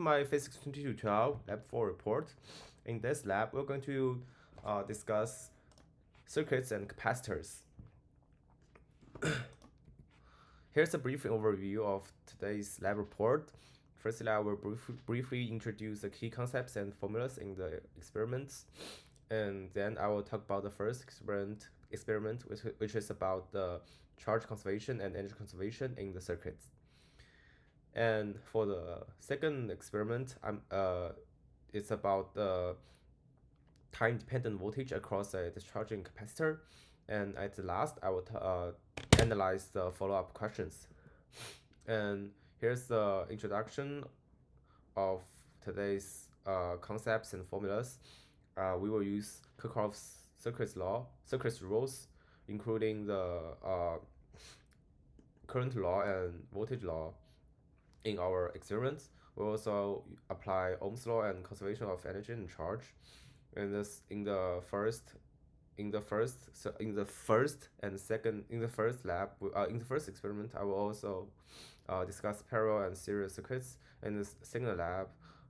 My Phys2212 lab4 report. In this lab, we're going to discuss circuits and capacitors. Here's a brief overview of today's lab report. Firstly, I will briefly introduce the key concepts and formulas in the experiments, and then I will talk about the first experiment which is about the charge conservation and energy conservation in the circuits. And for the second experiment, it's about the time-dependent voltage across a discharging capacitor. And at the last, I will analyze the follow-up questions. And here's the introduction of today's concepts and formulas. We will use Kirchhoff's circuits rules, including the current law and voltage law in our experiments. We also apply Ohm's law and conservation of energy and charge. In the first experiment, I will also discuss parallel and series circuits. In the second lab,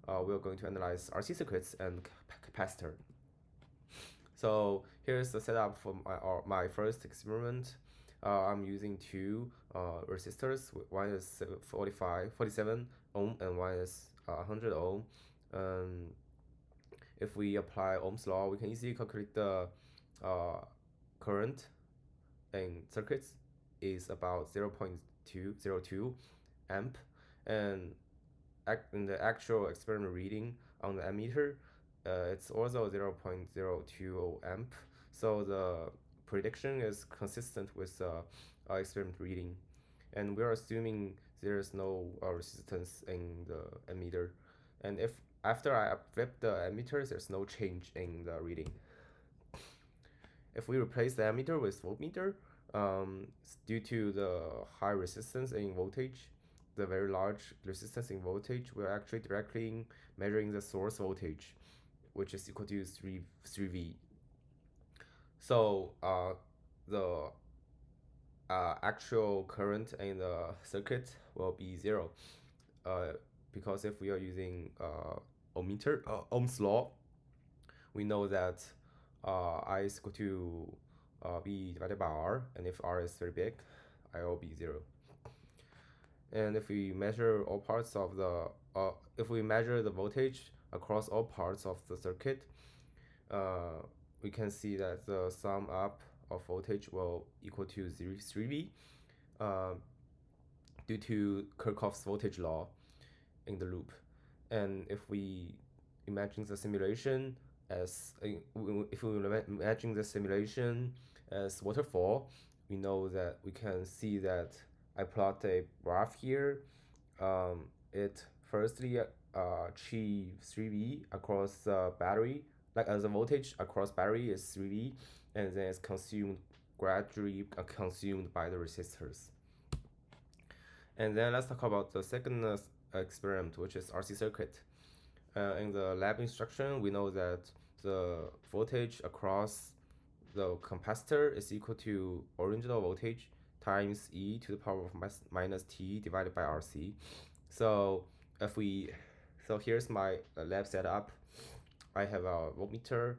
we are going to analyze RC circuits and capacitor. So here's the setup for my first experiment. I'm using two resistors. One is 47 ohm and one is 100 ohm. If we apply Ohm's law, we can easily calculate the current in circuits is about 0.202 amp, and in the actual experiment reading on the ammeter, it's also 0.020 amp. So the prediction is consistent with the experiment reading, and we're assuming there's no resistance in the ammeter. And if after I flip the ammeter, there's no change in the reading. If we replace the ammeter with voltmeter, due to the high resistance in voltage, the very large resistance in voltage, we're actually directly measuring the source voltage, which is equal to 3V. So the actual current in the circuit will be 0, because if we are using Ohm's law, we know that I is equal to V divided by R, and if R is very big, I will be 0. And if we measure all parts of the if we measure the voltage across all parts of the circuit, we can see that the sum up of voltage will equal to 3V due to Kirchhoff's voltage law in the loop. And if we imagine the simulation as waterfall, we know that we can see that I plot a graph here. It firstly achieves 3V across the battery, like as the voltage across battery is 3V, and then it's gradually consumed by the resistors. And then let's talk about the second experiment, which is RC circuit. In the lab instruction, we know that the voltage across the capacitor is equal to original voltage times e to the power of minus t divided by RC. So here's my lab setup. I have a voltmeter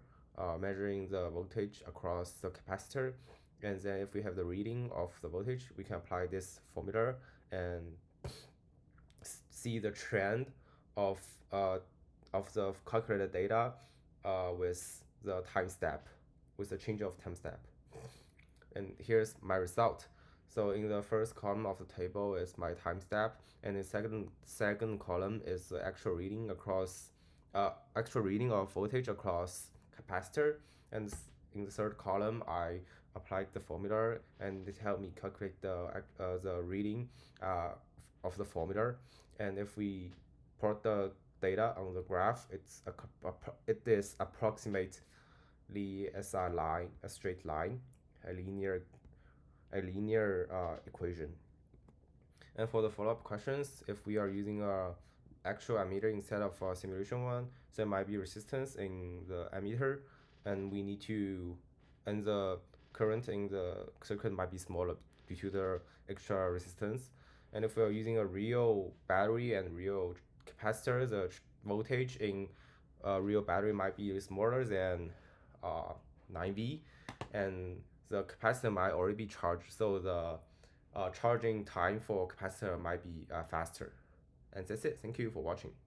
measuring the voltage across the capacitor, and then if we have the reading of the voltage, we can apply this formula and see the trend of the calculated data with the time step, with the change of time step. And here's my result. So in the first column of the table is my time step, and the second column is the actual reading of voltage across capacitor, and in the third column I applied the formula, and it helped me calculate the reading of the formula. And if we plot the data on the graph, it is approximately as a straight line, a linear equation. And for the follow-up questions, if we are using a actual ammeter instead of a simulation one, there might be resistance in the ammeter, and the current in the circuit might be smaller due to the extra resistance. And if we are using a real battery and real capacitor, the voltage in real battery might be smaller than 9V, and the capacitor might already be charged, so the charging time for capacitor might be faster. And that's it. Thank you for watching.